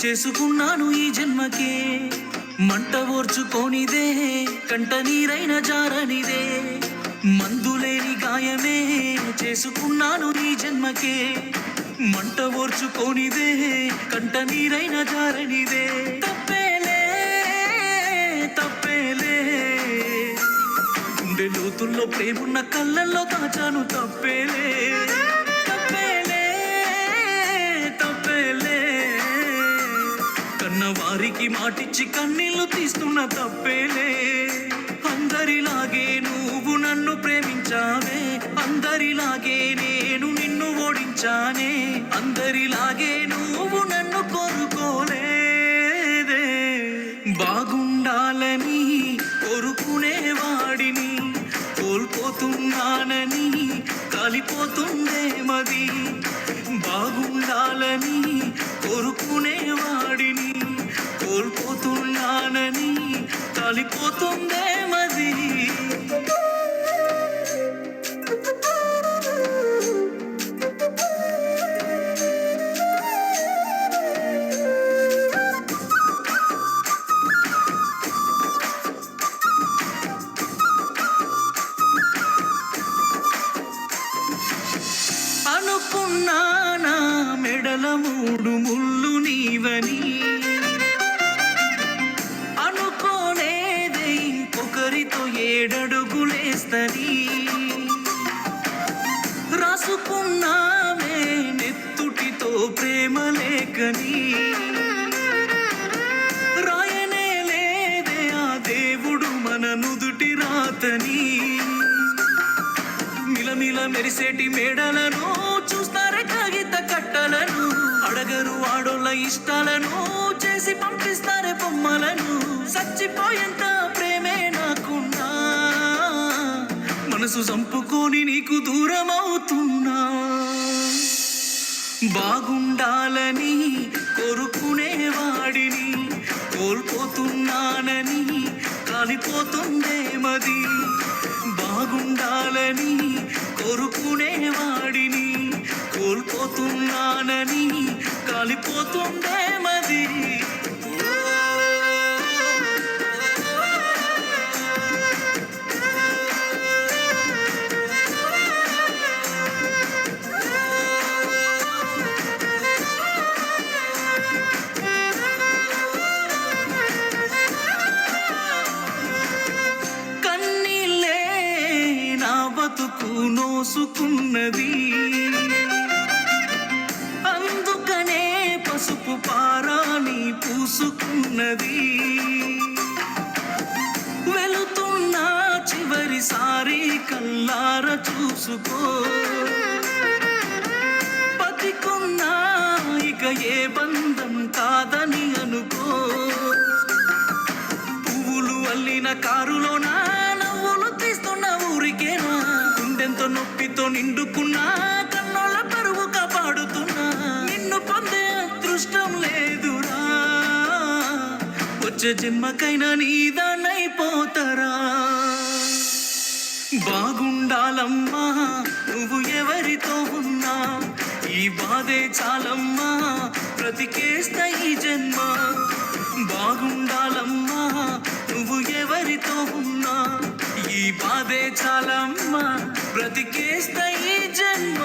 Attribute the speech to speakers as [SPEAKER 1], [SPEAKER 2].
[SPEAKER 1] చేసుకున్నాను ఈ జన్మకే. మంట ఓర్చుకోనిదే కంట నీరైన జారనిదే. మందులేని గాయమే చేసుకున్నాను ఈ జన్మకే. మంట ఓర్చుకోనిదే కంట నీరైన జారనిదే. తప్పేలే తప్పేలే గుండె లోతుల్లో ప్రేమున్న కళ్ళల్లో దాచాను. తప్పేలే తప్పేలే తప్పేలే కన్నవారికి మాటిచ్చి కన్నీళ్లు తీస్తున్న. తప్పేలే అందరిలాగే నువ్వు నన్ను ప్రేమించావే. అందరిలాగే నేను నిన్ను ఓడించానే. అందరిలాగే నువ్వు నన్ను కోరుకోలేదే. బాగుండాలని కోరుకునేవాడిని కోల్పోతున్నానని కాలిపోతుందే మది. బాగుండాలని కోరుకునేవాడిని కోల్పోతున్నానని కాలిపోతుందే మది. అనుకున్నానా మెడల 3 ముళ్ళు నీవని. అనుకోనేదే ఇంకొకరితో 7 అడుగులేస్తని. రాసుకున్నామే నెత్తుటితో ప్రేమ లేఖని. రాయనే లేదే ఆ దేవుడు మన నుదుటి రాతని. మిలమిల మెరిసేటి మేడలను చూస్తారే కాగిత కట్టలను. అడగరు ఆడోళ్ళ ఇష్టాలను చేసి పంపిస్తారే బొమ్మలను. చచ్చిపోయేంత ప్రేమే నాకున్నా మనసు చంపుకొని నీకు దూరం అవుతున్నా. బాగుండాలని కోరుకునేవాడిని కోల్పోతున్నానని కాలిపోతుందే మది. బాగుండాలని కోరుకునేవాడిని కోల్పోతున్నానని కాలిపోతుందే మది. బతుకు నోసుకున్నది. అందుకనే పసుపు పారాని పూసుకున్నది. వెళుతున్నా చివరిసారి కల్లార చూసుకో. బతికున్నా ఇక ఏ బంధం కాదని అనుకో. పువ్వులు అల్లిన కారులోనా నవ్వులు తీస్తున్న ఊరికేనా. గుండెంతో నొప్పితో నిండుకున్నా కన్నోళ్ళ పరువు కాపాడుతున్నా. నిన్ను పొందే అదృష్టం లేదురా. వచ్చే జన్మకైనా నీదానైపోతారా. బాగుండాలమ్మా నువ్వు ఎవరితో ఉన్నా. ఈ బాధే చాలమ్మా బ్రతికేస్తా ఈ జన్మ. బాగుండాలమ్మా నువ్వు ఎవరితో ఉన్నా. ఈ బాధే చాలమ్మా బ్రతికేస్తా ఈ జన్మ.